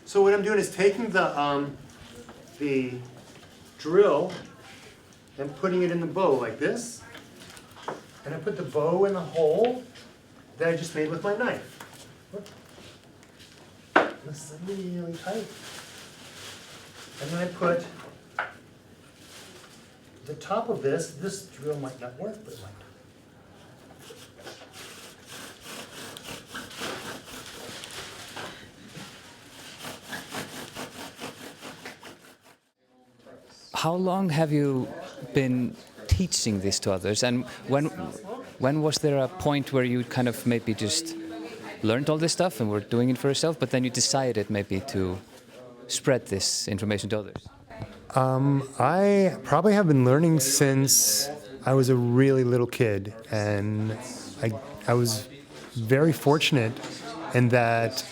So what I'm doing is taking the drill and putting it in the bow like this. And I put the bow in the hole that I just made with my knife. This is really tight. And then I put the top of this drill might not work, but it might. How long have you been teaching this to others, and when was there a point where you kind of maybe just learned all this stuff and were doing it for yourself, but then you decided maybe to spread this information to others? I probably have been learning since I was a really little kid, and I was very fortunate in that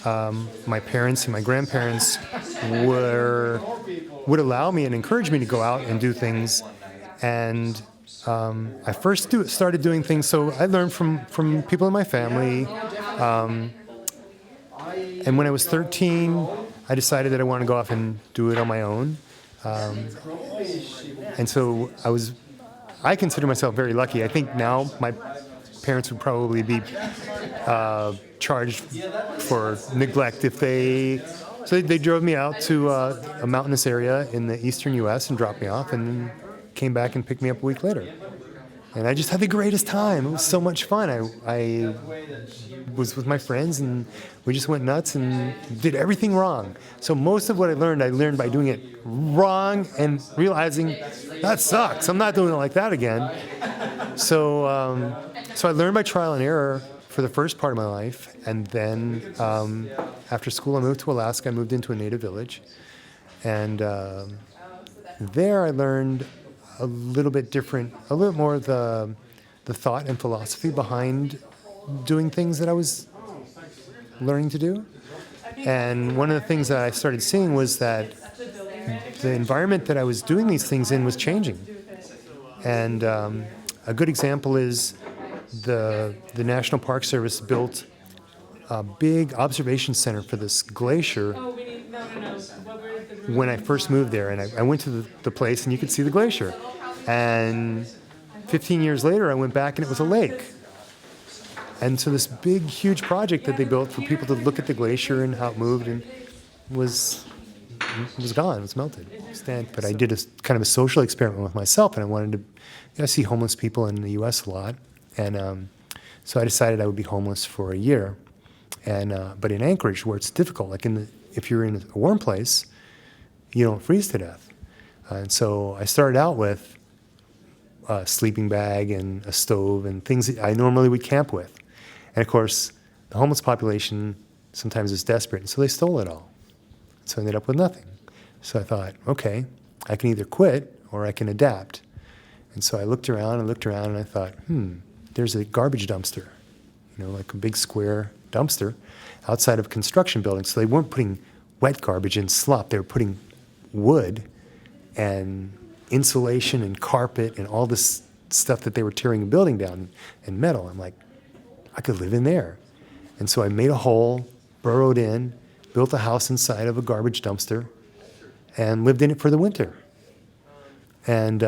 my parents and my grandparents would allow me and encourage me to go out and do things. And I first started doing things, so I learned from people in my family. And when I was 13, I decided that I wanted to go off and do it on my own. And so I consider myself very lucky. I think now my parents would probably be charged for neglect if so they drove me out to a mountainous area in the eastern U.S. and dropped me off, and came back and picked me up a week later. And I just had the greatest time. It was so much fun. I was with my friends, and we just went nuts and did everything wrong. So most of what I learned by doing it wrong and realizing that sucks. I'm not doing it like that again. So I learned by trial and error for the first part of my life, and then after school I moved to Alaska. I moved into a native village, and there I learned a little more of the thought and philosophy behind doing things that I was learning to do. And one of the things that I started seeing was that the environment that I was doing these things in was changing. And a good example is the National Park Service built a big observation center for this glacier when I first moved there. And I went to the place, and you could see the glacier. And 15 years later, I went back, and it was a lake. And so this big, huge project that they built for people to look at the glacier and how it moved and was gone, it was melted. But I did a kind of a social experiment with myself, and I wanted to see homeless people in the U.S. a lot. And so I decided I would be homeless for a year. And but in Anchorage, where it's difficult, like if you're in a warm place, you don't freeze to death. And so I started out with a sleeping bag and a stove and things that I normally would camp with. And of course, the homeless population sometimes is desperate, and so they stole it all. So I ended up with nothing. So I thought, okay, I can either quit or I can adapt. And so I looked around and I thought, there's a garbage dumpster, like a big square dumpster outside of a construction building. So they weren't putting wet garbage in slop. They were putting wood and insulation and carpet and all this stuff that they were tearing a building down, and metal. I'm like, I could live in there. And so I made a hole, burrowed in, built a house inside of a garbage dumpster, and lived in it for the winter. And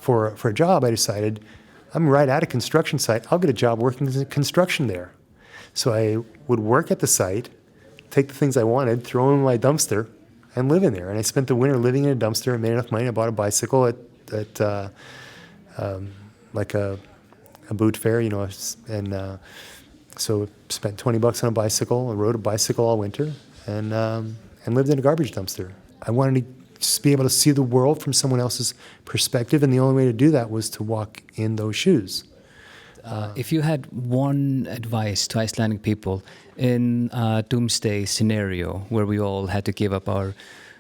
for a job, I decided, I'm right at a construction site. I'll get a job working in construction there. So I would work at the site, take the things I wanted, throw them in my dumpster, and live in there. And I spent the winter living in a dumpster and made enough money. I bought a bicycle at like a boot fair, and so spent $20 on a bicycle. I rode a bicycle all winter, and lived in a garbage dumpster. I wanted to just be able to see the world from someone else's perspective, and the only way to do that was to walk in those shoes. If you had one advice to Icelandic people in a doomsday scenario where we all had to give up our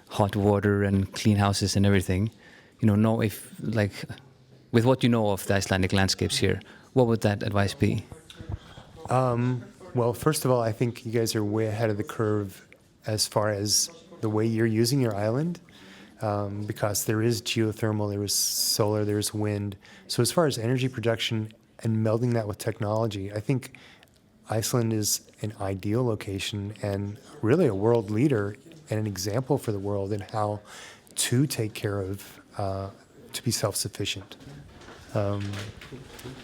hot water and clean houses and everything, with what you know of the Icelandic landscapes here, what would that advice be? Well, first of all, I think you guys are way ahead of the curve as far as the way you're using your island, because there is geothermal, there is solar, there is wind. So as far as energy production and melding that with technology, I think Iceland is an ideal location and really a world leader and an example for the world in how to take care of, to be self-sufficient. But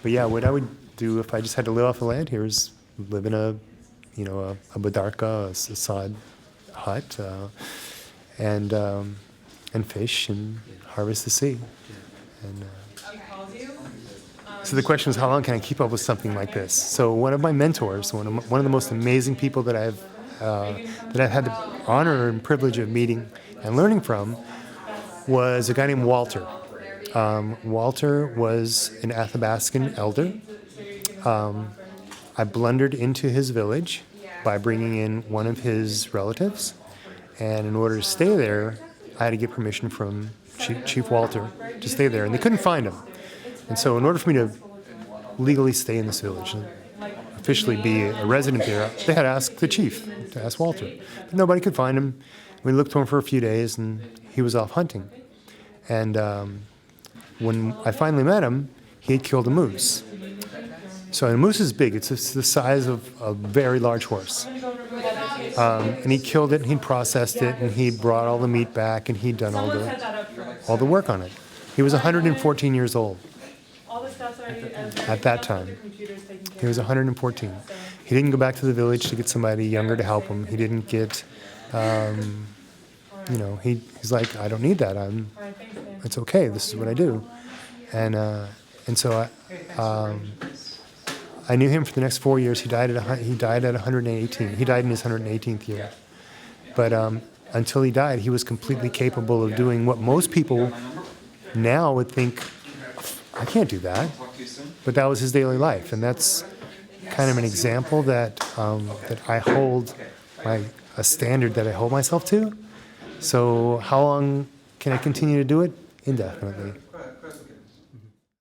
yeah, what I would do if I just had to live off the land here is live in a badarka, a sod hut, and fish and harvest the sea. And so the question is, how long can I keep up with something like this? So one of my mentors, one of the most amazing people that I've had the honor and privilege of meeting and learning from, was a guy named Walter. Walter was an Athabascan elder. I blundered into his village by bringing in one of his relatives, and in order to stay there, I had to get permission from Chief Walter to stay there, and they couldn't find him. And so in order for me to legally stay in this village and officially be a resident there, they had to ask the chief, to ask Walter. But nobody could find him. We looked for him for a few days, and he was off hunting. And when I finally met him, he had killed a moose. So a moose is big. It's the size of a very large horse. And he killed it, and he processed it, and he brought all the meat back, and he'd done all the work on it. He was 114 years old at that time. He was 114. He didn't go back to the village to get somebody younger to help him. He didn't get, he's like, I don't need that. It's okay. This is what I do. And so I knew him for the next 4 years. He died at 118. He died in his 118th year. But until he died, he was completely capable of doing what most people now would think, I can't do that. But that was his daily life, and that's kind of an example that I hold, a standard that I hold myself to. So how long can I continue to do it? Indefinitely.